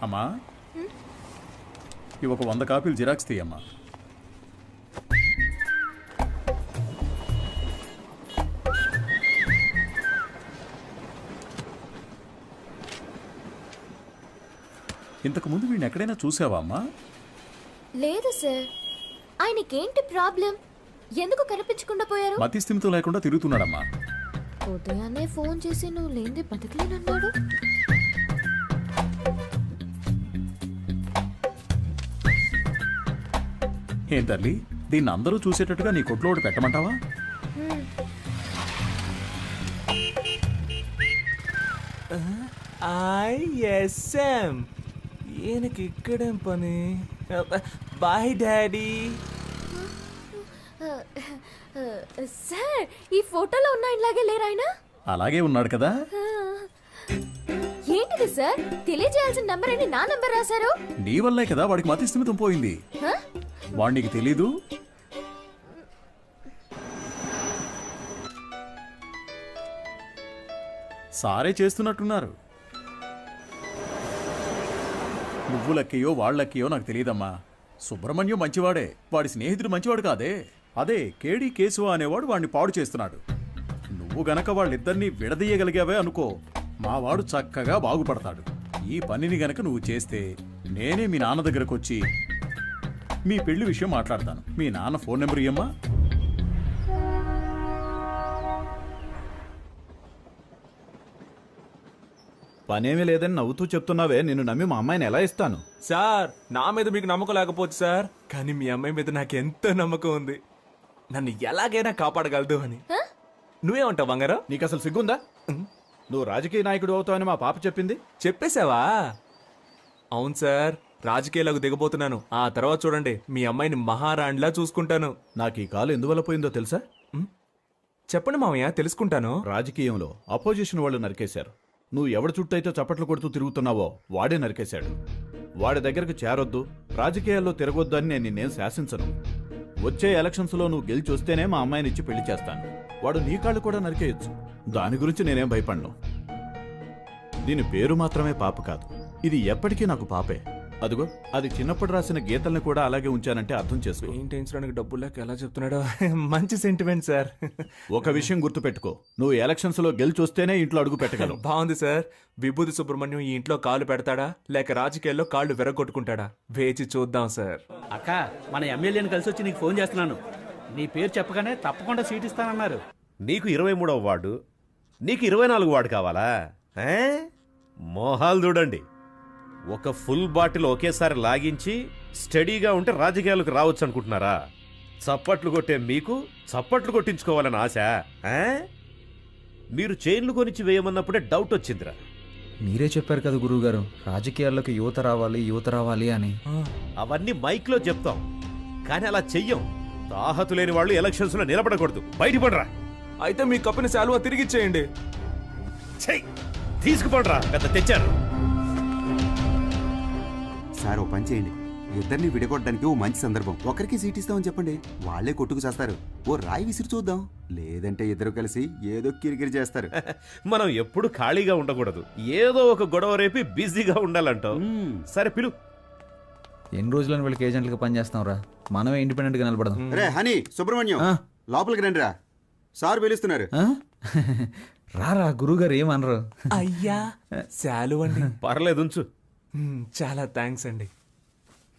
అమ్మా ఇవి ఒక 100 కాపీలు జిరాక్స్ తీయమ్మా. ఇంతకు ముందు వీడిని ఎక్కడైనా చూసావా అమ్మా? లేదు సార్. ఆయనకేంటి ప్రాబ్లం? ఎందుకు కనిపించకుండా పోయారు? మతి స్థిమితం లేకుండా తిరుగుతున్నాడమ్మా. ఉదయాన్నే ఫోన్ చేసి నువ్వు లేనిది బతకలేనన్నాడు. ఏం తల్లి, దీన్ని అందరూ చూసేటట్టుగా నీ కొట్లో ఒకటి పెట్టమంటావా? ఐఎస్ఎం ఈయనకి ఇక్కడేం పని? Bye daddy. సార్, ఈ ఫోటోలో ఉన్న ఇలాగే లేరు ఆయన? అలాగే ఉన్నాడు కదా. ఏంటిది సార్? తెలియజేయాల్సిన నంబర్ అని నా నంబర్ రాశారు. నీ వల్లే కదా వాడికి మతి స్థిమితం పోయింది. వాడికి తెలీదు. సారే చేస్తున్నట్టున్నారు. నువ్వు లక్కయో వాళ్ళక్కయో నాకు తెలియదమ్మా. సుబ్రహ్మణ్యం మంచివాడే, వాడి స్నేహితుడు మంచివాడు కాదే. అదే కేడి కేశవ అనేవాడు వాడిని పాడు చేస్తున్నాడు. నువ్వు గనక వాళ్ళిద్దరినీ విడదీయగలిగావే అనుకో, మావాడు చక్కగా బాగుపడతాడు. ఈ పనిని గనక నువ్వు చేస్తే నేనే మీ నాన్న దగ్గరకు వచ్చి మీ పెళ్లి విషయం మాట్లాడతాను. మీ నాన్న ఫోన్ నెంబర్ ఇయ్యమ్మా. పనేమీ లేదని నవ్వుతూ చెప్తున్నావే, నిన్ను నమ్మి మా అమ్మాయిని ఎలా ఇస్తాను? సార్, నా మీద మీకు నమ్మకం లేకపోవచ్చు సార్, కానీ మీ అమ్మాయి మీద నాకు ఎంతో నమ్మకం ఉంది. నన్ను ఎలాగైనా కాపాడగలదు అని. నువ్వేమంటావు బంగారం? నీకు అసలు సిగ్గుందా? నువ్వు రాజకీయ నాయకుడు అవుతావని మా పాప చెప్పింది. చెప్పేశావా? అవును సార్, రాజకీయాలకు దిగబోతున్నాను. ఆ తర్వాత చూడండి, మీ అమ్మాయిని మహారాణిలా చూసుకుంటాను. నాకు ఈ కాలు ఎందువల్ల పోయిందో తెలుసా? చెప్పండి మామయ్య, తెలుసుకుంటాను. రాజకీయంలో అపోజిషన్ వాళ్ళు నరికేశారు. నువ్వు ఎవడి చుట్టూ అయితే చప్పట్లు కొడుతూ తిరుగుతున్నావో వాడే నరికేశాడు. వాడి దగ్గరకు చేరొద్దు, రాజకీయాల్లో తిరగొద్దు అని నేను నిన్నేం శాసించను. వచ్చే ఎలక్షన్స్లో నువ్వు గెలిచి వస్తేనే మా అమ్మాయిని ఇచ్చి పెళ్లి చేస్తాను. వాడు నీ కాళ్ళు కూడా నరికేయొచ్చు, దాని గురించి నేనేం భయపడను. దీని పేరు మాత్రమే పాప కాదు, ఇది ఎప్పటికీ నాకు పాపే. అదిగో, అది చిన్నప్పుడు రాసిన గీతల్ని కూడా అలాగే ఉంచానంటే అర్థం చేసుకో. పెయింటించడానికి డబ్బులు లేక ఎలా చెప్తున్నాడో. మంచి సెంటిమెంట్ సార్. ఒక విషయం గుర్తుపెట్టుకో, నువ్వు ఎలక్షన్స్ లో గెలిచి వస్తేనే ఇంట్లో అడుగు పెట్టగలవు. బాగుంది సార్. విభూతి సుబ్రహ్మణ్యం ఈ ఇంట్లో కాలు పెడతాడా లేక రాజకీయాల్లో కాళ్ళు విరగొట్టుకుంటాడా? వేచి చూద్దాం సార్. అక్క, మన ఎమ్మెల్యేని కలిసి వచ్చి నీకు ఫోన్ చేస్తున్నాను. నీ పేరు చెప్పగానే తప్పకుండా సీట్ ఇస్తానన్నారు. నీకు 23వ వార్డు, నీకు 24 వార్డు కావాలా? మోహాలు చూడండి. ఒక ఫుల్ బాటిల్ ఒకేసారి లాగించి స్టడీగా ఉంటే రాజకీయాలకు రావచ్చు అనుకుంటున్నారా? చప్పట్లు కొట్టే మీకు చప్పట్లు కొట్టించుకోవాలని ఆశ? మీరు చైన్లు కొనిచ్చి వేయమన్నప్పుడే డౌట్ వచ్చిందిరా. మీరే చెప్పారు కదా గురువుగారు, రాజకీయాల్లోకి యువత రావాలి అని. అవన్నీ మైక్లో చెప్తాం, కానీ అలా చెయ్యం. తాహతు లేని వాళ్ళు ఎలక్షన్స్ లో నిలబడకూడదు. బయటపడరా. అయితే మీ కప్పిన శాలువా తిరిగిచ్చేయండి. తీసుకుపడరా, పెద్ద తెచ్చారు. సార్, ఓ పని చేయండి, ఇద్దరిని విడగొట్టడానికి ఓ మంచి సందర్భం. ఒకరికి సీట్ ఇస్తామని చెప్పండి, వాళ్లే కొట్టుకు చేస్తారు. ఓ రాయి విసిరి చూద్దాం, లేదంటే ఇద్దరు కలిసి ఏదో కిరికిరి చేస్తారు. మనం ఎప్పుడు ఖాళీగా ఉండకూడదు, ఏదో ఒక గొడవ రేపి బిజీగా ఉండాలంటావు. సరే పిలు. ఎన్ని రోజులని వీళ్ళకి ఏజెంట్లుగా పనిచేస్తాం రా, మనమే ఇండిపెండెంట్ గా నిలబడదాం. రే హనీ, సుబ్రహ్మణ్యం, లోపలికి రండి రా, సార్ పిలుస్తున్నారు. రారా, గురువుగారు ఏమనరు. అయ్యా, శాలువ అండి. పర్లేదు, ఉంచు. చాలా థ్యాంక్స్ అండి.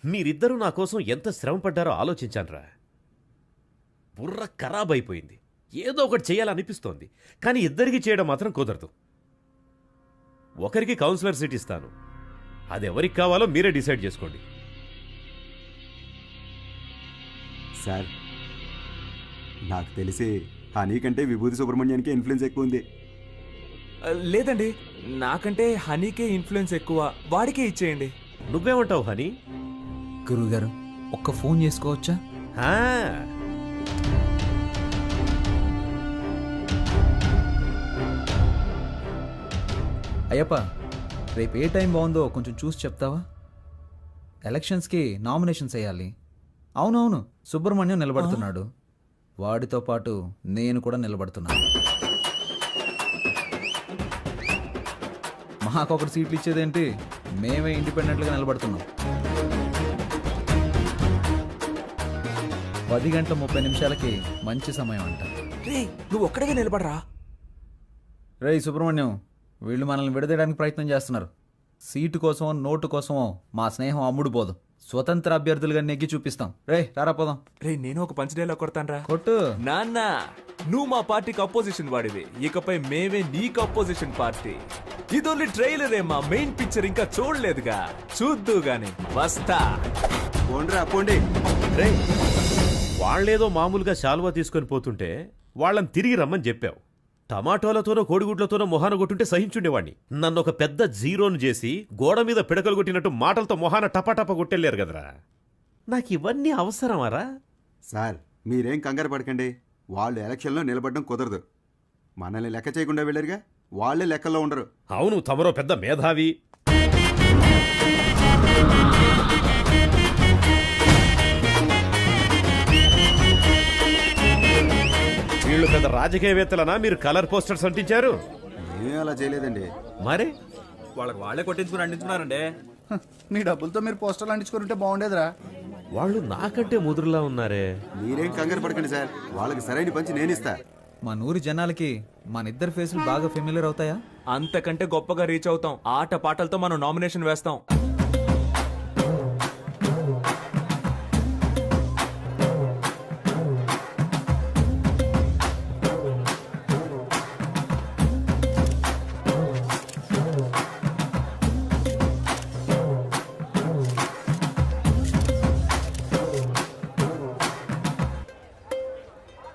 మీరిద్దరూ నా కోసం ఎంత శ్రమ పడ్డారో ఆలోచించానురా. బుర్ర ఖరాబ్ అయిపోయింది. ఏదో ఒకటి చేయాలనిపిస్తోంది, కానీ ఇద్దరికి చేయడం మాత్రం కుదరదు. ఒకరికి కౌన్సిలర్ సీట్ ఇస్తాను, అది ఎవరికి కావాలో మీరే డిసైడ్ చేసుకోండి. సార్, నాకు తెలిసి హనీ కంటే విభూతి సుబ్రహ్మణ్యానికి ఇన్ఫ్లుయెన్స్ ఎక్కువ ఉంది. లేదండి, నాకంటే హనీకే ఇన్ఫ్లుయెన్స్ ఎక్కువ, వాడికే ఇచ్చేయండి. నువ్వేమంటావు హనీ? గురువుగారు, ఒక్క ఫోన్ చేసుకోవచ్చా? అయ్యప్ప, రేపు ఏ టైం బాగుందో కొంచెం చూసి చెప్తావా? ఎలక్షన్స్కి నామినేషన్స్ వేయాలి. అవునవును, సుబ్రహ్మణ్యం నిలబడుతున్నాడు, వాడితో పాటు నేను కూడా నిలబడుతున్నాను. మాకొకటి సీట్లు ఇచ్చేదేంటి, మేమే ఇండిపెండెంట్గా నిలబడుతున్నాం. 10:30 మంచి సమయం అంట. రే నువ్వు ఒక్కడిగా నిలబడరా. రేయ్ సుబ్రహ్మణ్యం, వీళ్ళు మనల్ని విడదీయడానికి ప్రయత్నం చేస్తున్నారు. సీటు కోసమో నోటు కోసమో మా స్నేహం అమ్ముడు పోదు. స్వతంత్ర అభ్యర్థులుగా నెగ్గి చూపిస్తాం. రేయ్ రారా పోదాం. రే నేను ఒక పంచ్ డైలాగ్ కొడతానరా. కొట్టు. నాన్న నువ్వు మా పార్టీకి అపోజిషన్ వాడివి, ఇకపై మేమే నీకు అపోజిషన్ పార్టీ. ఇది ఓన్లీ ట్రైలరే, మా మెయిన్ పిక్చర్ ఇంకా చూడలేదుగా, చూద్దు గాని వస్తా. పోండిరా పోండి. రేయ్, వాళ్ళేదో మామూలుగా శాలువా తీసుకొని పోతుంటే వాళ్ళని తిరిగి రమ్మని చెప్పావు. టమాటోలతోనో కోడిగుడ్లతోనో మొహాన కొట్టుంటే సహించుండేవాణ్ణి. నన్ను ఒక పెద్ద జీరోను చేసి గోడ మీద పిడకలు కొట్టినట్టు మాటలతో మొహాన టపాటపా కొట్టెళ్ళారు కదరా. నాకు ఇవన్నీ అవసరమారా? సార్ మీరేం కంగారు పడకండి. వాళ్ళు ఎలక్షన్లో నిలబడడం కుదరదు. మనల్ని లెక్క చేయకుండా వెళ్ళారుగా, వాళ్ళే లెక్కల్లో ఉండరు. అవును, తమరో పెద్ద మేధావి. వీళ్ళు పెద్ద రాజకీయవేత్తలనా మీరు కలర్ పోస్టర్స్ అంటించారు? ఏమీ అలా చేయలేదండి. మరి వాళ్ళకి వాళ్ళే కొట్టించుకుని అంటించుకున్నారండి. మీ డబ్బులతో మీరు పోస్టర్లు అంటించుకుంటే బాగుండేదిరా. వాళ్ళు నాకంటే ముదురులా ఉన్నారే. మీరేం కంగారు పడకండి సార్, వాళ్ళకి సరైన పంచి నేను ఇస్తా. మా నూరి జనాలకి మనిద్దరి ఫేసులు బాగా ఫెమిలియర్ అవుతాయా? అంతకంటే గొప్పగా రీచ్ అవుతాం. ఆట పాటలతో మనం నామినేషన్ వేస్తాం.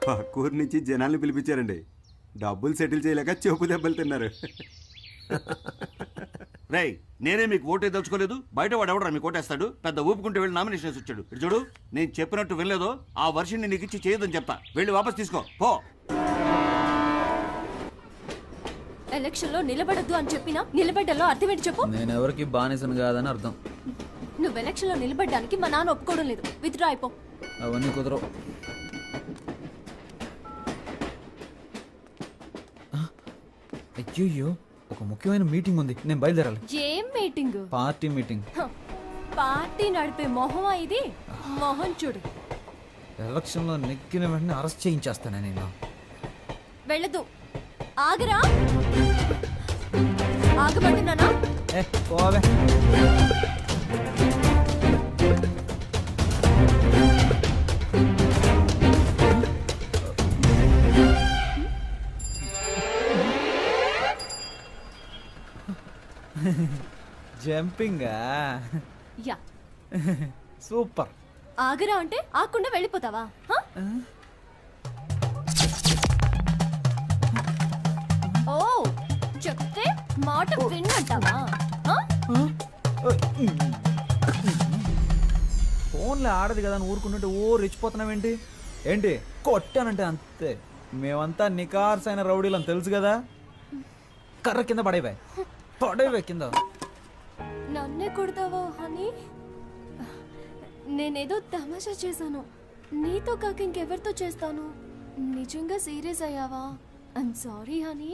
పక్కూరు నుంచి జనాల్ని పిలిపించారండి. డబ్బులు సెటిల్ చేయలేక చెప్పు దెబ్బలు తిన్నారు. రేయ్, నేనే మీకు ఓటే దలుచుకోలేదు, బయట వాడు ఎవడరా మీకు ఓటేస్తాడు? పెద్ద ఊపుకుంటూ వెళ్ళి నామినేషన్ వేసి వచ్చాడు. ఇటు చూడు, నేను చెప్పినట్టు వెళ్ళలేదో ఆ వర్షిని నీకు ఇచ్చి చేయొద్దని చెప్తా. వెళ్ళి వాపస్ తీసుకో పో. ఎలక్షన్ లో నిలబడద్దు అని చెప్పినా నిలబడ్డలో అర్థం ఏంటి చెప్పు. నేను ఎవరికి బానిసను కాదని అర్థం. నువ్వు ఎలక్షన్ లో నిలబడ్డానికి మా నాన్న ఒప్పుకోవడం లేదు. విత్డ్రా అయిపో. అవన్నీ కుదరవు. అయ్యో, ఒక ముఖ్యమైన మీటింగ్ ఉంది, నేను బయలుదేరాలి. ఏం మీటింగ్? Party meeting. పార్టీ నడిపే మొహమా ఇది? మొహం చూడు. ఎలక్షన్లో నెగ్గిన వెంటనే అరెస్ట్ చేయించేస్తాను నేను. వెళ్ళదు. ఆగరా. ఆగబడుతున్నానా? పోవే. జంపింగా? యా. సూపర్. ఆగరా అంటే ఆకుండా వెళ్ళిపోతావా? హ? ఓ, చెప్తే మాట విన్నంటావా? ఫోన్లో ఆడదు కదా అని ఊరుకుంటుంటే ఓ రెచ్చిపోతున్నావేంటి? ఏంటి కొట్టానంటే అంతే. మేమంతా నికార్సైన రౌడీలని తెలుసు కదా. కర్ర కింద పడేవే కింద. నన్నే కొడతావా హనీ? నేనేదో తమాషా చేశాను. నీతో కాక ఇంకెవరితో చేస్తాను? నిజంగా సీరియస్ అయ్యావా? I'm sorry honey.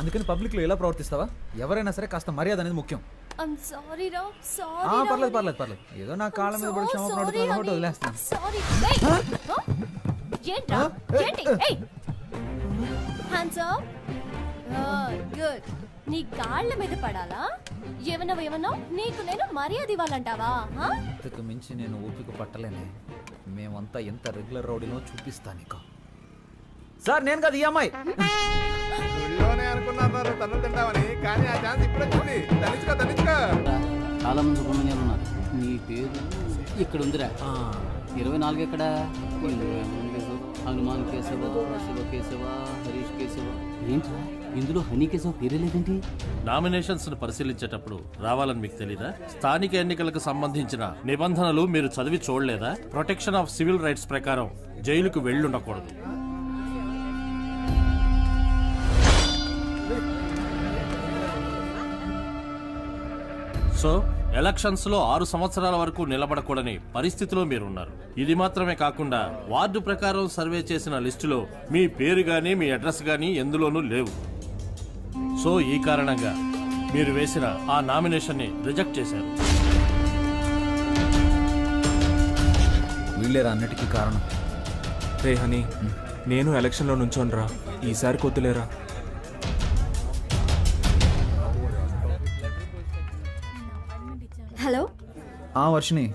అందుకని పబ్లిక్లో ఎలా ప్రవర్తిస్తావా? ఎవరైనా సరే కాస్త మర్యాద అనేది ముఖ్యం. ఐమ్ సారీ రా. సారీ. పర్లేదు. ఏదో నా కాళ్ళ మీద పడి క్షమాపణ అడుగుతున్నాను కాబట్టి వదిలేస్తాను. సారీ. ఏంట్రా? ఏంటి? Hands up. గుడ్. నీ కాళ్ళ మీద పడాలా? ఏమన్నావు? నీకు నేను మర్యాద ఇవ్వాలంటావా? ఇంతకు మించి నేను ఓపిక పట్టలేనే. మేమంతా ఎంత రెగ్యులర్ రౌడీనో చూపిస్తా నీకు. సార్ నేను కదా ఈ అమ్మాయి. చాలా మంది సుబ్రహ్మణ్యాలు ఉన్నారు. నీ పేరు ఇక్కడ ఉందిరా. 24 ఎక్కడ? హనుమాన్ కేశవ, శివ కేశవ, హరీష్ కేశవ. ఏంట్రా ఇందులో హనీ కేశవ పేరే లేదేంటి? నామినేషన్స్ ను పరిశీలించేటప్పుడు రావాలని మీకు తెలీదా? స్థానిక ఎన్నికలకు సంబంధించిన నిబంధనలు మీరు చదివి చూడలేదా? ప్రొటెక్షన్ ఆఫ్ సివిల్ రైట్స్ ప్రకారం జైలుకు వెళ్ళుండకూడదు. సో ఎలక్షన్స్ లో 6 సంవత్సరాల వరకు నిలబడకూడని పరిస్థితిలో మీరున్నారు. ఇది మాత్రమే కాకుండా వార్డు ప్రకారం సర్వే చేసిన లిస్టులో మీ పేరు గానీ మీ అడ్రస్ గానీ ఎందులోనూ లేవు. సో ఈ కారణంగా మీరు వేసిన ఆ నామినేషన్ని రిజెక్ట్ చేశారు. వీళ్ళేరా అన్నిటికీ కారణం. రే హనీ, నేను ఎలక్షన్లో నుంచోనరా, ఈసారి కొద్దులేరా. హలో. వర్షిని,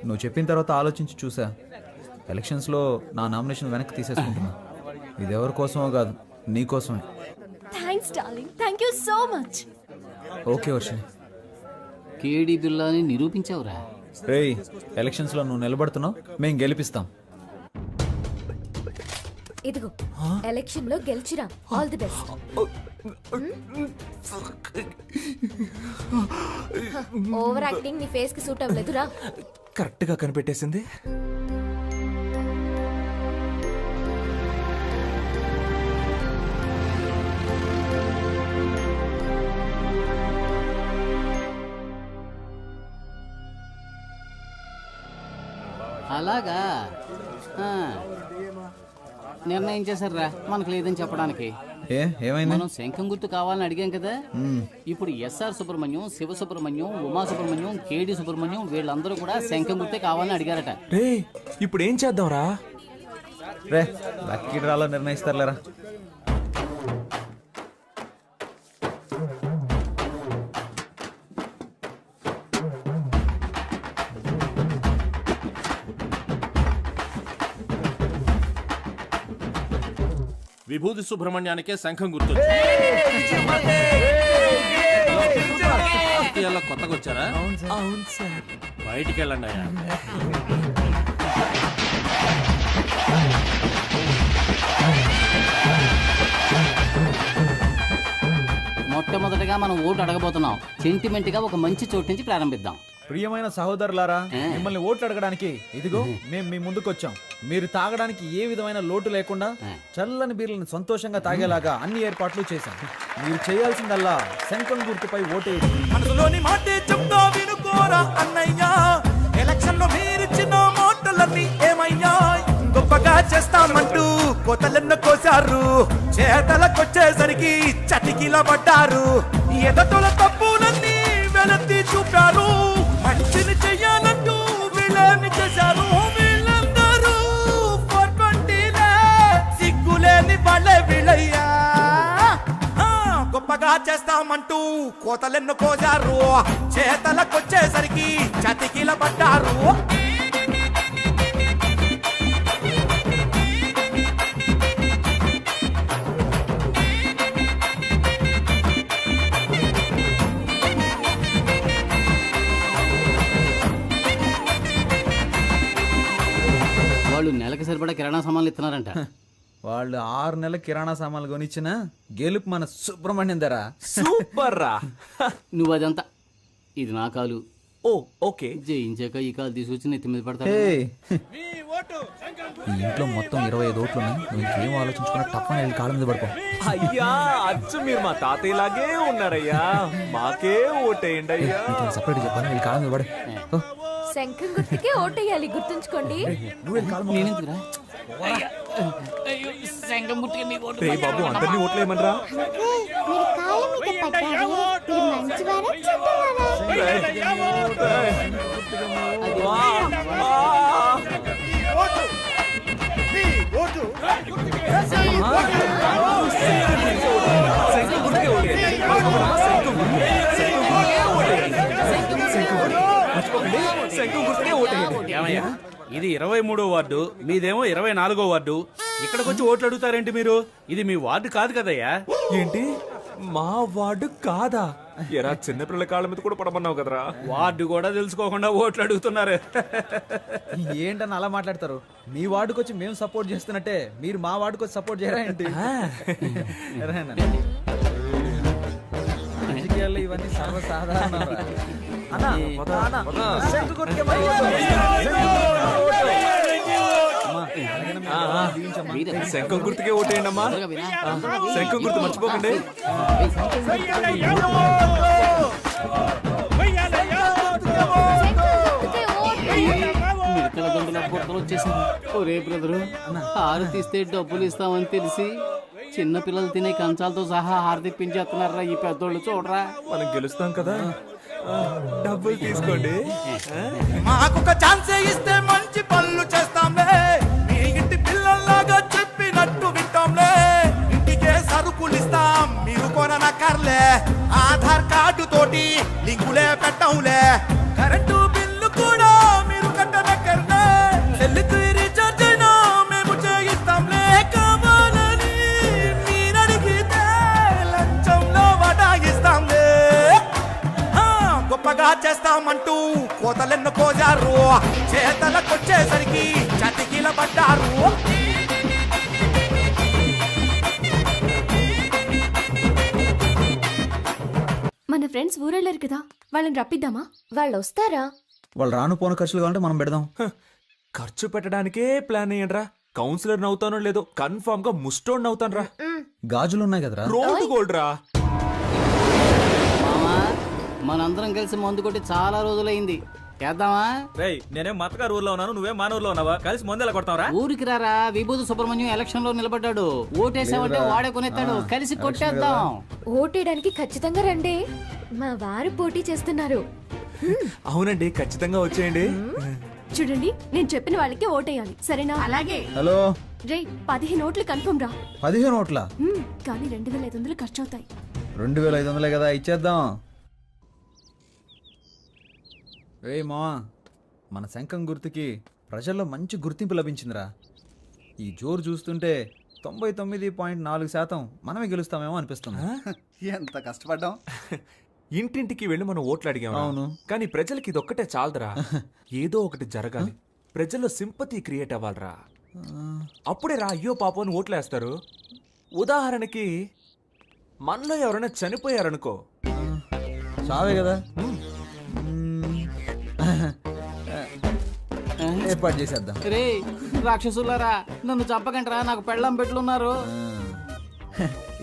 నువ్వు చెప్పిన తర్వాత ఆలోచించి చూసా. ఎలక్షన్స్లో నా నామినేషన్ వెనక్కి తీసేసుకుంటున్నా. ఇది ఎవరి కోసమో కాదు, నీ కోసమే. Thanks darling, thank you so much. Okay Varshini. కేడి బిల్లాని నిరూపించావురా. రేయ్, ఎలక్షన్స్లో నువ్వు నిలబడుతున్నావు, మేం గెలిపిస్తాం. ఇదిగో ఎలక్షన్ లో గెలిచిరా. All the best. Over acting నీ ఫేస్ కి సూట్ అవ్వలేదురా. కరెక్ట్గా కనిపెట్టేసింది. అలాగా నిర్ణయం చేశారా మనకు లేదని చెప్పడానికి. ఏమైంది? మనం శంఖం గుర్తు కావాలని అడిగాం కదా. ఇప్పుడు ఎస్ఆర్ సుబ్రహ్మణ్యం, శివ సుబ్రహ్మణ్యం, ఉమా సుబ్రహ్మణ్యం, కేడి సుబ్రహ్మణ్యం వీళ్ళందరూ కూడా శంఖం గుర్తే కావాలని అడిగారట. రే ఇప్పుడు ఏం చేద్దాంరా? రే లక్కీ డ్రాలో నిర్ణయిస్తారులేరా. విభూతి సుబ్రహ్మణ్యానికే శంఖం గుర్తు. కొత్తగా వచ్చారా? అవును సార్. బయటికి వెళ్ళండి అయ్యా. మొట్టమొదటిగా మనం ఓటు అడగబోతున్నాం. సెంటిమెంట్ గా ఒక మంచి చోటు నుంచి ప్రారంభిద్దాం. ప్రియమైన సహోదరులారా, మిమ్మల్ని ఓట్లు అడగడానికి ఇదిగో మేము మీ ముందుకు వచ్చాం. మీరు తాగడానికి ఏ విధమైన లోటు లేకుండా చల్లని బీర్లను సంతోషంగా తాగేలాగా అన్ని ఏర్పాట్లు చేశాం. మీరు చేయాల్సిందల్లా శంఖం గుర్తుపై ఓటేయండి. మనసులోని మాటే చెప్తా వినుకోరా అన్నయ్యా. ఎలక్షన్ లో మీరిచ్చిన మాటలన్నీ ఏమయ్యా? గొప్పగా చేస్తామంటూ కోతలెన్న కోసారు, చేతలకొచ్చేసరికి చటికిల పడ్డారు. ఎదటోల తప్పులన్నీ వెలత్తి చూపారు, మంచిని చెయ్యాలంటూ వీళ్ళని చేశారు. వీళ్ళందరూ 420లే, సిగ్గులేని వాళ్ళే వీళ్ళయ్యా. గొప్పగా చేస్తామంటూ కోతలెన్ను కోసారు, చేతలకొచ్చేసరికి చతికిల పడ్డారు. వాళ్ళు నెలకు సరిపడా కిరాణా సామాన్లు ఇస్తున్నారంట. వాళ్ళు 6 నెలల కిరాణా సామాన్లు కొనిచ్చిన గెలుపు మన సుబ్రహ్మణ్యం ధర. సూపర్ రా. నువ్వు అదంతా, ఇది నా కాలు. ఓ ఓకే. జయించాక ఈ కాలు తీసుకొచ్చి నెత్తి మీద పడతాడు. ఈ ఇంట్లో మొత్తం 25 ఓట్లు ఉన్నాయి. నువ్వు ఇంకేం ఆలోచించుకున్నా తప్పని వెళ్ళి కాళ్ళ మీద పడుకో. అయ్యా అచ్చు మీరు మా తాతయ్యలాగే ఉన్నారయ్యా. మాకే ఓటేయండి అయ్యా. సపరేట్ చెప్పాను, వెళ్ళి కాళ్ళ మీద పడు. శంఖం గుర్తుకే ఓటేయాలి, గుర్తుంచుకోండి. నేనెందుకురా? శంఖం గుర్తుకే మీ ఓటు. రే బాబు, అందరినీ ఓట్లేయమనరా. ఏమయ్యా, ఇది 23వ వార్డు, మీదేమో 24వ వార్డు. ఇక్కడికి వచ్చి ఓట్లు అడుగుతారేంటి మీరు? ఇది మీ వార్డు కాదు కదయ్యా. ఏంటి మా వార్డు కాదా? ఎరా చిన్నపిల్లల కాళ్ళ మీద కూడా పడమన్నావు కదరా. వార్డు కూడా తెలుసుకోకుండా ఓట్లు అడుగుతున్నారు. ఏంటని అలా మాట్లాడతారు? మీ వార్డుకి వచ్చి మేము సపోర్ట్ చేస్తున్నట్టే మీరు మా వార్డుకి వచ్చి సపోర్ట్ చేయరా ఏంటి? రాజకీయాల్లో ఇవన్నీ సర్వసాధారణ. శంఖం గుర్తుకే ఓటేయండి అమ్మా. శంఖం గుర్తు మర్చిపోకండి. మిడతల దండల బుట్టలు వచ్చేసింది. ఒరే బ్రదరు, హారతి ఇస్తే డబ్బులు ఇస్తామని తెలిసి చిన్న పిల్లలు తినే కంచాలతో సహా హారతిప్పించేస్తున్నారా ఈ పెద్దోళ్ళు చూడరా. మనం గెలుస్తాం కదా. డబ్బులు తీసుకోండి. మాకొక ఛాన్స్ ఇస్తే మంచి పనులు చేస్తాంలే, మీ ఇంటి పిల్లల్లాగా చెప్పినట్టు వింటాంలే. ఇంటికే సరుకులు ఇస్తాం మీరు కొననక్కర్లే, ఆధార్ కార్డు తోటి లింకులే పెట్టంలే. కరెంటు బిల్లు కూడా మీరు కట్టనక్కర్లే, సెల్లుకు రీఛార్జ్ అయినా మేము చేయిస్తాంలే. కావాలని మీరడిగితే లంచంలో వడాయిస్తాంలే. గొప్పగా చేస్తామంటూ కోతలెన్ను కోజారు, చేతలకొచ్చేసరికి చతికిల పడ్డారు. మన ఫ్రెండ్స్ ఊరెళ్ళారు కదా, వాళ్ళని రప్పిద్దామా? వాళ్ళు వస్తారా? వాళ్ళు రాను పోను ఖర్చులు కావాలంటే మనం పెడదాం. ఖర్చు పెట్టడానికే ప్లాన్ అయ్యండ్రా. కౌన్సిలర్ నవ్వుతానో లేదో కన్ఫర్మ్ గా ముస్టోడ్ నవ్వుతాను రా. గాజులు ఉన్నాయి కదరా. రోడ్ గోల్డ్ రా. మామా మనందరం కలిసి మందు కొట్టి చాలా రోజులైంది, చేద్దామా? నేనేం మతగారు ఊర్లో ఉన్నాను, నువ్వేం మన ఊర్లో ఉన్నావా? కలిసి మందు ఎలా కొడతావరా? ఊరికి రారా, విభూతి సుబ్రహ్మణ్యం ఎలక్షన్ లో నిలబడ్డాడు. ఓటేసామంటే వాడే కొనేస్తాడు, కలిసి కొట్టేద్దాం. ఓటేయడానికి ఖచ్చితంగా రండి, మా వారు పోటీ చేస్తున్నారు. అవునండి, ఖచ్చితంగా వచ్చేయండి. చూడండి, నేను చెప్పిన వాళ్ళకి ఓటేయాలి, సరేనా? అలాగే. హలో రే 15 ఓట్లు కన్ఫర్మ్ రా. 15 ఓట్ల? కానీ 2500 ఖర్చు అవుతాయి. 2500 కదా, ఇచ్చేద్దాం. రేయ్ మావా, మన శంఖం గుర్తుకి ప్రజల్లో మంచి గుర్తింపు లభించిందిరా. ఈ జోరు చూస్తుంటే 99.4% మనమే గెలుస్తామేమో అనిపిస్తుంది. ఎంత కష్టపడ్డాం. ఇంటింటికి వెళ్ళి మనం ఓట్లు అడిగాం. అవును. కానీ ప్రజలకి ఇదొక్కటే చాలదురా, ఏదో ఒకటి జరగాలి. ప్రజల్లో సింపతి క్రియేట్ అవ్వాలరా, అప్పుడే రా అయ్యో పాపం అని ఓట్లు వేస్తారు. ఉదాహరణకి మనలో ఎవరైనా చనిపోయారనుకో, చావే కదా, ఏర్పాటు చేసేద్దాం. రే రాక్షసులారా, నన్ను చంపకండి రా, నాకు పెళ్ళం పెట్లున్నారు.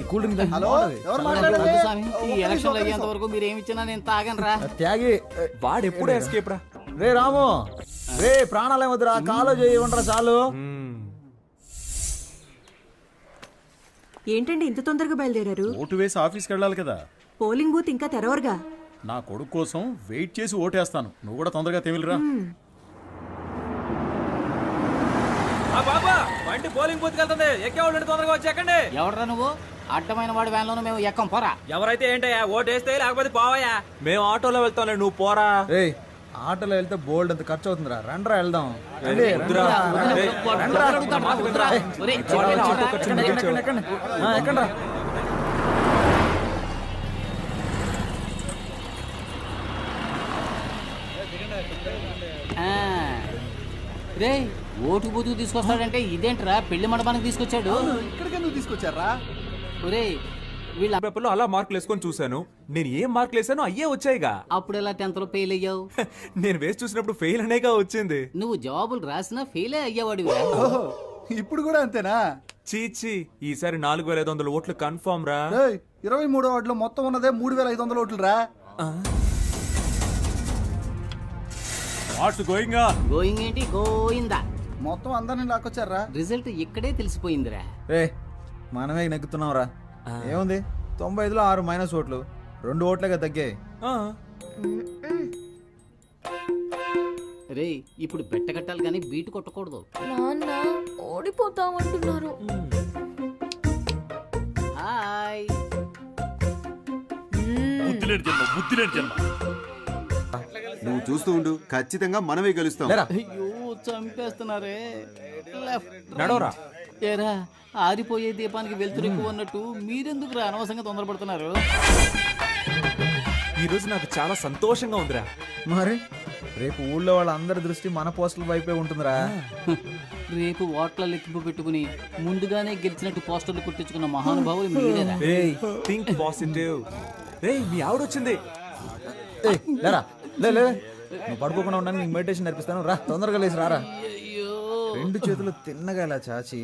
ఈ కూల్ డ్రింక్ తాగి హలో, బాగుంటది. ఎవరు వద్దు మాట్లాడేది? స్వామి, ఈ ఎలక్షన్ అయ్యేంత వరకు మీరు ఏమి ఇచ్చినా నేను తాగను రా. త్యాగి. వాడెప్పుడు ఎస్కేప్ రా. రే రాము, రే ప్రాణాలు ఏమొద్దురా, కాలో చేయమంటారా చాలు. ఏంటండి ఇంత తొందరగా బయలుదేరారు? ఓటు వేసి ఆఫీస్కి వెళ్ళాలి కదా. పోలింగ్ బూత్ ఇంకా తెరవరుగా. నా కొడుకు కోసం వెయిట్ చేసి ఓటేస్తాను, నువ్వు కూడా తొందరగా తెమిలిరా. బాబా బండి పోలింగ్ బూత్ వెళ్తుంది, ఎక్కేవాళ్ళు తొందరగా వచ్చి ఎక్కండి. ఎవడరా నువ్వు? అడ్డమైన వాడి వ్యాన్లోనూ మేము ఎక్కం, పోరా. ఎవరైతే ఏంటయ్యా, ఓటేస్తే లేకపోతే పోవయ్యా. మేము ఆటోలో వెళ్తాంలే, నువ్వు పోరా. రే ఆటోలో వెళ్తే బోల్డ్ అంత ఖర్చు అవుతుందిరా, రండ్రా వెళ్దాం. రండి, వద్దురా. రండి. రండ్రా. ఒరేయ్, ఎక్కండ్రా. రే ఓటు బూతుకు తీసుకొస్తాడంటే ఇదేంట్రా, పెళ్లి మండపానికి తీసుకొచ్చాడు. ఇక్కడికే నువ్వు తీసుకొచ్చారా? ఒరే వీళ్ళ పేపర్లో అలా మార్కులు వేసుకొని చూశాను. నేను ఏం మార్కులు వేసానో అయ్యే వచ్చాయిగా. అప్పుడు ఎలా 10th లో ఫెయిల్ అయ్యావు? నేను వేసి చూసినప్పుడు ఫెయిల్ అనేగా వచ్చింది. నువ్వు జవాబులు రాసినా ఫెయిలే అయ్యేవాడు. ఓహో, ఇప్పుడు కూడా అంతేనా? చీచి, ఈసారి 4500 ఓట్లు కన్ఫర్మ్ రా. 23వ వార్డులో మొత్తం ఉన్నదే 3500 ఓట్లు రా. What's going on? గోయింగ్ ఏంటి, గోయిందా. మొత్తం అందరిని లాక్కొచ్చారా? రిజల్ట్ ఇక్కడే తెలిసిపోయిందిరా. రే మనమే నెగ్గుతున్నాం రా. ఏముంది, 95లో 6 మైనస్ ఓట్లు, 2 ఓట్లుగా తగ్గాయి. రే ఇప్పుడు బెట్ట కట్టాలి కానీ బీటు కొట్టకూడదు. నాన్న ఓడిపోతామంటున్నారు. హాయ్. నువ్వు చూస్తూ ఉండు, ఖచ్చితంగా మనమే గెలుస్తాం. అయ్యో చంపేస్తున్నారే. నడవరా. ఏరా ఆరిపోయే దీపానికి వెళ్తురు ఎక్కువ అన్నట్టు మీరెందుకు అనవసరంగా తొందరపడుతున్నారు? ఈ రోజు నాకు చాలా సంతోషంగా ఉందిరా. మరి రేపు ఊళ్ళో వాళ్ళందరి దృష్టి మన పోస్టుల వైపే ఉంటుందిరా. రేపు ఓట్ల లెక్కింపు పెట్టుకుని ముందుగానే గెలిచినట్టు పోస్టర్లు కుట్టించుకున్న మహానుభావులు మీరేరా. Think positive. రేయ్ మీ ఆవిడ వచ్చింది. లేరా, లే నువ్వు పడుకోకుండా ఉండడానికి నీకు మెడిటేషన్ నేర్పిస్తాను, రా తొందరగా లేచి రారా. 2 చేతులు తిన్నగా ఇలా చాచి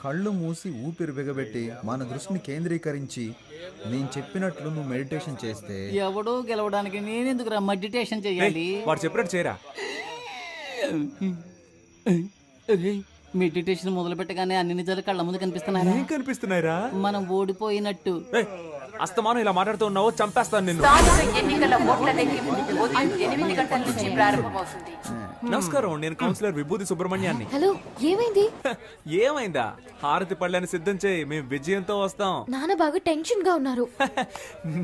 కళ్ళు మూసి ఊపిరి బిగబెట్టి మన దృష్టిని కేంద్రీకరించి నేను చెప్పినట్లు నువ్వు మెడిటేషన్ చేస్తే ఎవడో గెలవడానికి నేనెందుకు రా మెడిటేషన్ చేయాలి? వాడు చెప్పినట్టు చేయరా. మెడిటేషన్ మొదలు పెట్టగానే అన్ని నిజాలు కళ్ళ ముందు కనిపిస్తున్నారా? ఏం కనిపిస్తున్నాయిరా? మనం ఓడిపోయినట్టు. ఏయ్, అస్తమానం ఇలా మాట్లాడుతూ ఉన్నావు, చంపేస్తాను నిన్ను. ఎన్నికల ఓట్ల లెక్కింపు ఉదయం 8 గంటల నుంచి ప్రారంభమవుతుంది. నమస్కారం, నేను కౌన్సిలర్ విభూతి సుబ్రహ్మణ్యాన్ని. హలో, ఏమైంది? ఏమైందా? హారతి పళ్ళని సిద్ధం చేయి, మేము విజయంతో వస్తాం. నాన్న బాగా టెన్షన్ గా ఉన్నారు.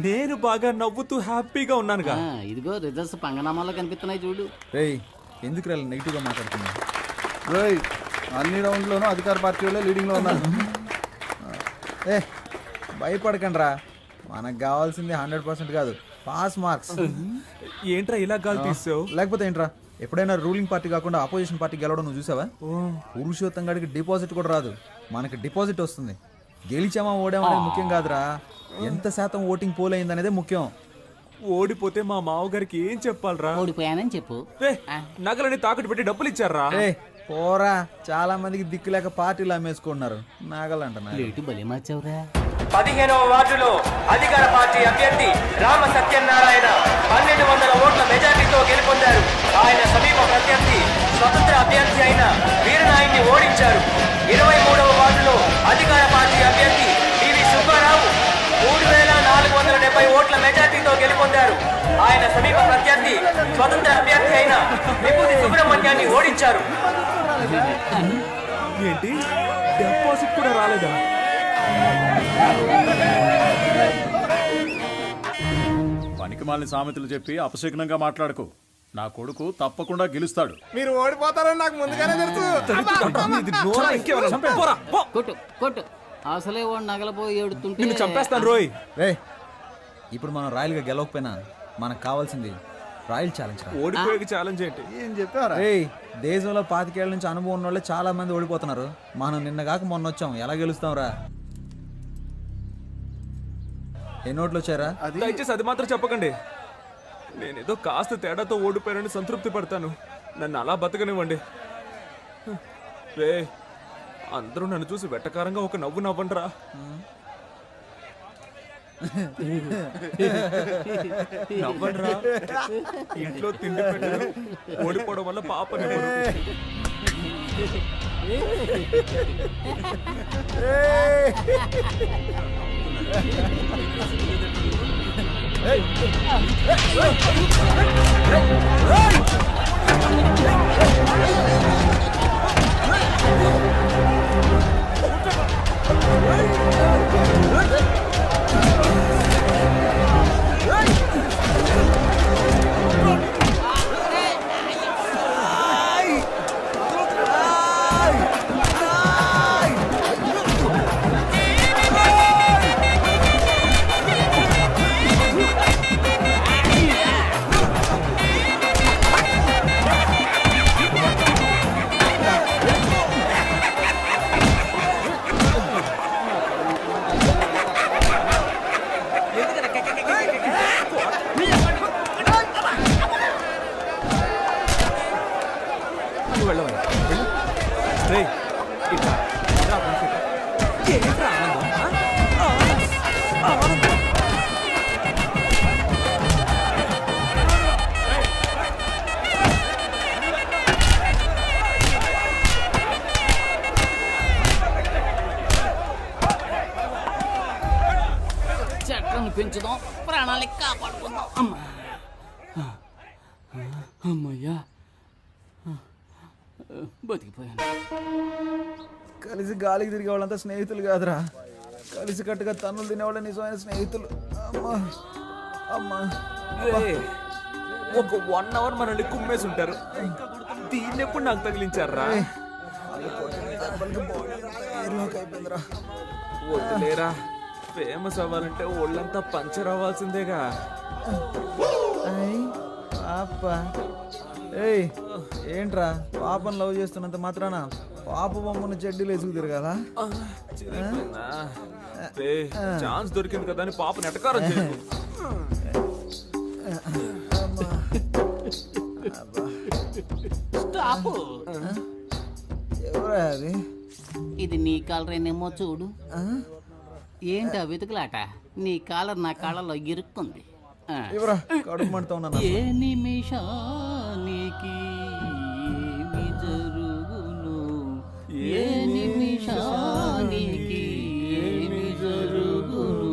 నేను బాగా నవ్వుతూ హ్యాపీగా ఉన్నానుగా. ఇదిగో రిజల్ట్స్ పంగనామాల్లో కనిపిస్తున్నాయి చూడు. రేయ్ ఎందుకు రా నెగిటివ్గా మాట్లాడుతున్నా? రేయ్, అన్ని రౌండ్లోనూ అధికార పార్టీ వాళ్ళే లీడింగ్లో ఉన్నారు. ఏ భయపడకండి రా, మనకు కావాల్సింది 100% కాదు, పాస్ మార్క్స్. ఏంట్రా ఇలా గాలి తీసావు? లేకపోతే ఏంట్రా, ఎప్పుడైనా రూలింగ్ పార్టీ కాకుండా ఆపోజిషన్ పార్టీ గెలవడం నువ్వు చూసావా? పురుషోత్తం గాడికి డిపాజిట్ కూడా రాదు, మనకి డిపాజిట్ వస్తుంది. గెలిచామా ఓడామా అనేది ముఖ్యం కాదురా, ఎంత శాతం ఓటింగ్ పోల్ అయింది అనేదే ముఖ్యం. ఓడిపోతే మా మావగారికి ఏం చెప్పాలరా? ఓడిపోయానని చెప్పు. నగలని తాకట్టు పెట్టి డబ్బులు ఇచ్చారా? ఏ పోరా, చాలా మందికి దిక్కు లేక పార్టీలు అమ్మేసుకుంటున్నారు. నాగలంట లేటు బలి మార్చావురా. 15వ వార్డులో అధికార పార్టీ అభ్యర్థి రామ సత్యనారాయణ 1200 ఓట్ల మెజార్టీతో గెలుపొందారు. ఆయన సమీప ప్రత్యర్థి స్వతంత్ర అభ్యర్థి అయిన వీరనాయుడిని ఓడించారు. 23వ వార్డులో అధికార పార్టీ అభ్యర్థి డివి సుబ్బారావు 3470 ఓట్ల మెజార్టీతో గెలుపొందారు. ఆయన సమీప ప్రత్యర్థి స్వతంత్ర అభ్యర్థి అయిన విభూతి సుబ్రహ్మణ్యాన్ని ఓడించారు. ఏంటి, డిపాజిట్ కూడా రాలేదా? పనికిమాలిన సామెతలు చెప్పి అపశకునంగా మాట్లాడకు. నా కొడుకు తప్పకుండా గెలుస్తాడు. మీరు ఓడిపోతారని నాకు ముందుగానే తెలుసు. కొట్టు కొట్టు, అసలే వాడు నగలపోయి ఏడుతుంటే నిన్ను చంపేస్తాను రోయ్. రే ఇప్పుడు మనం రాయల్గా గెలవకపోయినా మనకు కావాల్సింది రాయల్ ఛాలెంజ్. ఓడిపోయే ఛాలెంజ్ ఏంటి? ఏం చెప్పారా? రే దేశంలో 25 ఏళ్ల నుంచి అనుభవం ఉన్న వాళ్ళే చాలా మంది ఓడిపోతున్నారు. మనం నిన్న కాక మొన్న వచ్చాం, ఎలా గెలుస్తాం రా? ఎన్ని ఓట్లు వచ్చారా? దయచేసి అది మాత్రం చెప్పకండి. నేనేదో కాస్త తేడాతో ఓడిపోయానని సంతృప్తి పడతాను, నన్ను అలా బతకనివ్వండి. రే అందరూ నన్ను చూసి వెట్టకారంగా ఒక నవ్వు నవ్వండిరా. నవ్వండిరా, ఇంట్లో తిండి పెట్టారు, ఓడిపోవడం వల్ల పాపని చెట్లను పెంచుదాం, ప్రాణాలకి కాపాడుకుందాం. అమ్మా అమ్మయ్యా, బతికిపోయాను. కలిసి గాలికి తిరిగే వాళ్ళంతా స్నేహితులు కాదురా, కలిసి కట్టుగా తన్నులు తినేవాళ్ళ నిజమైన స్నేహితులు. అమ్మా అమ్మా, ఒక 1 అవర్ మనల్ని కుమ్మేసి ఉంటారు, దీన్ని ఎప్పుడు నాకు తగిలించారా? అయిపోయిందిరా. వద్దులేరా, ఫేమస్ అవ్వాలంటే ఒళ్ళంతా పంచర్ అవ్వాల్సిందేగా. పాప ఏయ్ ఏంట్రా, పాపను లవ్ చేస్తున్నంత మాత్రాన పాప బొమ్మను చెడ్డీలు వేసుకు తిరగాల? ఛాన్స్ దొరికింది కదా అని పాపను ఎటకారం చేయకు. స్టాప్. ఎవరా అది? ఇది నీ కాలరేనేమో చూడు. ఏంటా వెతుకులాట? నీ కాలర్ నా కాళ్ళలో ఇరుక్కుంది. ఎవరా కడుపు మంటతో ఉన్నా? ఏ నిమిషానికి ఏమి జరుగును? ఏ నిమిషానికి ఏమి జరుగును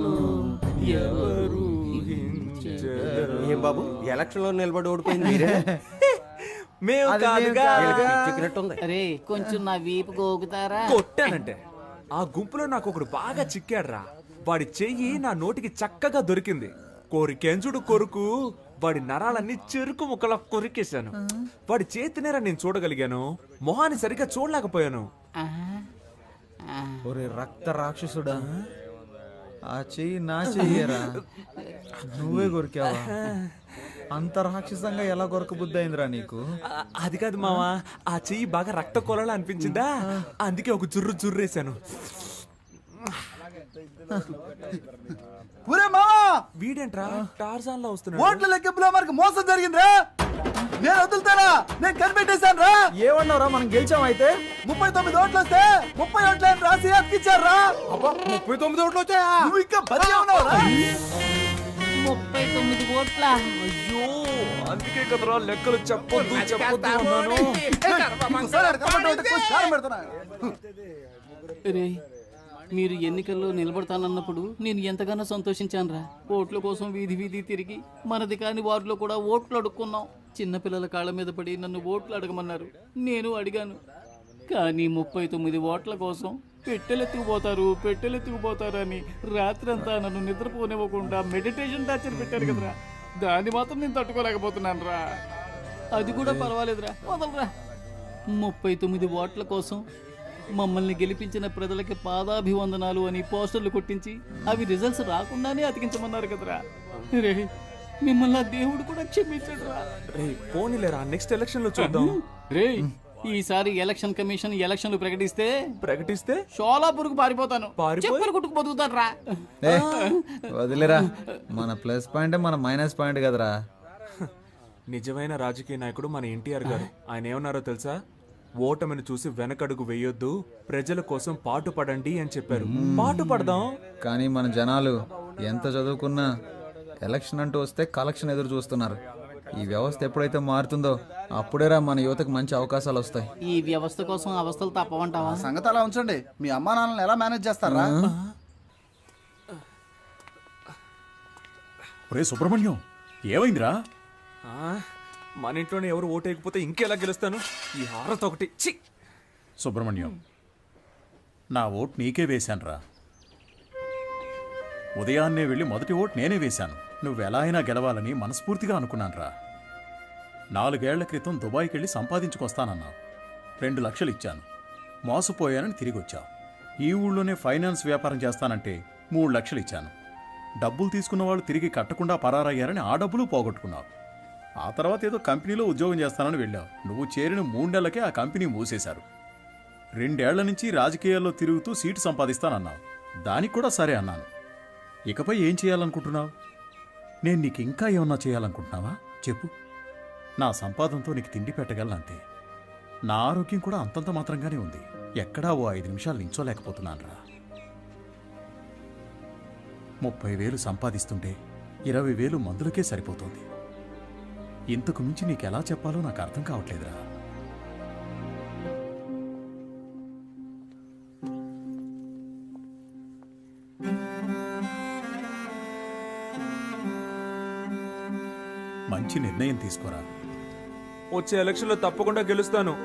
ఎవరు ఏం బాబు ఎలక్షన్ లో నిలబడి ఓడిపోయింది మేము కాదుగా. అరే కొంచెం నా వీపు గోగుతారా? కొట్టానంటే ఆ గుంపులో నాకు ఒకడు బాగా చిక్కాడ్రా. వాడి చెయ్యి నా నోటికి చక్కగా దొరికింది. కోరికెంచుడు కొరుకు వాడి నరాలన్నీ చెరుకు ముక్కలా కొరికేశాను. వాడి చేతినేరా నేను చూడగలిగాను, మొహాన్ని సరిగ్గా చూడలేకపోయాను. ఒరే రక్త రాక్షసుడా, ఆ చెయ్యి నా చెయ్యరా, నువ్వే కొరికావా? అంత రాక్షసంగా ఎలా కొరక బుద్ధి అయిందిరా నీకు? అది కాదు మావా, ఆ చెయ్యి బాగా రక్త కొలలా అనిపించిందా, అందుకే ఒక జుర్రేశాను. ఒరే మావా, వీడేంట్రా టార్జాన్ లో వస్తున్నాడు? ఓట్ల లెక్కింపులో మనకు మోసం జరిగిందిరా. నేను వదులుతానా? నేను కనిపెట్టేశాను రా. ఏమన్నావురా, మనం గెలిచాం అయితే? 39 ఓట్లు వస్తే 30 ఓట్లని రాసి అతికిచ్చారా? 39 ఓట్లు వచ్చాయా? నువ్వు ఇంకా బతికే ఉన్నావురా? 39 ఓట్ల. అయ్యో, అందుకే కదరా లెక్కలు చెప్పొద్దు అన్నాను. ఇంకోసారి ఆడ కనబడ్డావంటే కోసి కారం పెడతానా? రే, మీరు ఎన్నికల్లో నిలబడతానన్నప్పుడు నేను ఎంతగానో సంతోషించానురా. ఓట్ల కోసం వీధి వీధి తిరిగి మనది కాని వారిలో కూడా ఓట్లు అడుక్కున్నాం. చిన్నపిల్లల కాళ్ళ మీద పడి నన్ను ఓట్లు అడగమన్నారు, నేను అడిగాను. కానీ 39 ఓట్ల కోసం పెట్టెలెత్తుకుపోతారు అని రాత్రంతా నన్ను నిద్రపోనివ్వకుండా మెడిటేషన్ టార్చర్ పెట్టారు కదరా. దాన్ని మాత్రం నేను తట్టుకోలేకపోతున్నాను రా. అది కూడా పర్వాలేదురా, వదలరా. 39 ఓట్ల కోసం మమ్మల్ని గెలిపించిన ప్రజలకి పాదాభివందనాలు అని పోస్టర్లు కొట్టించి అవి రిజల్ట్స్ రాకుండానే అతికించమన్నారు కదరా. రే, మిమ్మల్ని ఆ దేవుడు కూడా క్షమించడు రా. రే పోనీలేరా, నెక్స్ట్ ఎలక్షన్ లో చూద్దాం. రే, ఈసారి ఎలక్షన్ కమిషన్ ఎలక్షన్లు ప్రకటిస్తే షోలాపూర్కు పారిపోతాను, చెప్పులు కుట్టుకు బతుకుతాను రా. వదిలేరా, మన ప్లస్ పాయింట్ మన మైనస్ పాయింట్ కదరా. నిజమైన రాజకీయ నాయకుడు మన ఎన్టీఆర్ గారు. ఆయన ఏమన్నారో తెలుసా? ఓటమిని చూసి వెనకడుగు వేయొద్దు, ప్రజల కోసం పాటు పడండి అని చెప్పారు. పాటు పడదాం. కానీ మన జనాలు ఎంత చదువుకున్నా ఎలక్షన్ అంటూ వస్తే కలెక్షన్ ఎదురు చూస్తున్నారు. ఈ వ్యవస్థ ఎప్పుడైతే మారుతుందో అప్పుడేరా మన యువతకు మంచి అవకాశాలు వస్తాయి. ఈ వ్యవస్థ కోసం అవస్థలు తప్పవంటావా? సంగతి అలా ఉంచండి. మీ అమ్మా నాన్నలను ఎలా మేనేజ్ చేస్తారా? ఒరే సుబ్రహ్మణ్యం, ఏమైందిరా? మన ఇంట్లోనే ఎవరు ఓటేయకపోతే ఇంకెలా గెలుస్తాను? ఈ హారత ఒకటి. ఛీ! సుబ్రహ్మణ్యం, నా ఓటు నీకే వేశానురా. ఉదయాన్నే వెళ్ళి మొదటి ఓటు నేనే వేశాను. నువ్వెలా అయినా గెలవాలని మనస్ఫూర్తిగా అనుకున్నానురా. 4 ఏళ్ల క్రితం దుబాయ్కి వెళ్ళి సంపాదించుకొస్తానన్నావు. 2 లక్షలు ఇచ్చాను, మోసపోయానని తిరిగి వచ్చావు. ఈ ఊళ్ళోనే ఫైనాన్స్ వ్యాపారం చేస్తానంటే 3 లక్షలు ఇచ్చాను. డబ్బులు తీసుకున్న వాళ్ళు తిరిగి కట్టకుండా పరారయ్యారని ఆ డబ్బులు పోగొట్టుకున్నావు. ఆ తర్వాత ఏదో కంపెనీలో ఉద్యోగం చేస్తానని వెళ్ళావు. నువ్వు చేరిన 3 నెలలకే ఆ కంపెనీ మూసేశారు. 2 ఏళ్ల నుంచి రాజకీయాల్లో తిరుగుతూ సీటు సంపాదిస్తానన్నావు. దానికి కూడా సరే అన్నాను. ఇకపై ఏం చేయాలనుకుంటున్నావు? నేను నీకు ఇంకా ఏమన్నా చేయాలనుకుంటున్నావా చెప్పు. నా సంపాదనతో నీకు తిండి పెట్టగలనంతే. నా ఆరోగ్యం కూడా అంతంత మాత్రంగానే ఉంది. ఎక్కడా ఓ 5 నిమిషాలు నించోలేకపోతున్నానురా. 30,000 సంపాదిస్తుంటే 20,000 మందులకే సరిపోతుంది. ఇంతకు మించి నీకెలా చెప్పాలో నాకు అర్థం కావట్లేదురా. మంచి నిర్ణయం తీసుకోరా. వచ్చే ఎలక్షన్ లో తప్పకుండా గెలుస్తాను.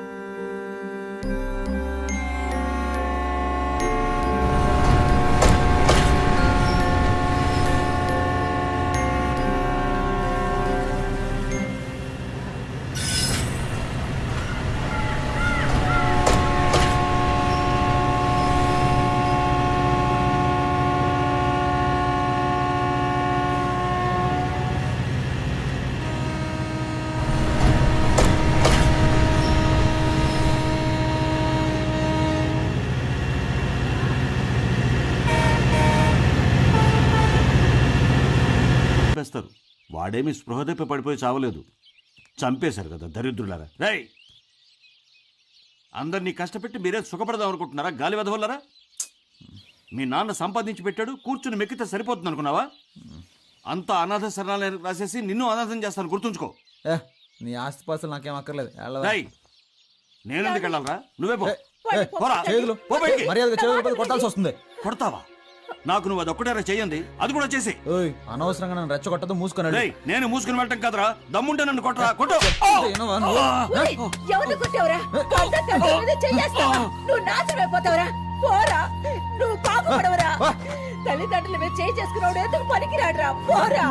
చంపేస్తారు. వాడేమి స్పృహ తప్పి పడిపోయి చావలేదు, చంపేశారు కదా దరిద్రులారా. రేయ్, అందరినీ కష్టపెట్టి మీరే సుఖపడదాం అనుకుంటున్నారా? గాలి వెదవల్లరా. మీ నాన్న సంపాదించి పెట్టాడు, కూర్చుని మెక్కితే సరిపోతుంది అనుకున్నావా? అంతా అనాథ శరణాలయానికి రాసేసి నిన్ను అనాథం చేస్తాను, గుర్తుంచుకో. నీ ఆస్తిపాస్తులు నాకేం అక్కర్లేదు. రేయ్, నేనెందుకు వెళ్ళాలరా? నువ్వే పో. పోరా. చేతులు పో బయటికి. మర్యాదగా చేతులు కొట్టాల్సి వస్తుంది. కొడతావా? నాకు నువ్వు అదొక్కటేరా చెయ్యండి, అది కూడా చేసి. ఓయ్ అనవసరంగా నన్ను రెచ్చగొట్టదు, మూసుకున్నాడు. రేయ్, నేను మూసుకుని వెళ్ళటం కాదురా, దమ్ముంటే నన్ను కొట్టరా, కొట్టు. ఎవరిని కొట్టావురా? చెయ్యేస్తావా? నువ్వు నాశనం అయిపోతావురా. పోరా, నువ్వు పాప పడవరా. తల్లిదండ్రుల మీద చేయి చేసుకున్నాడు ఎందుకు పనికిరాడురా. పోరా.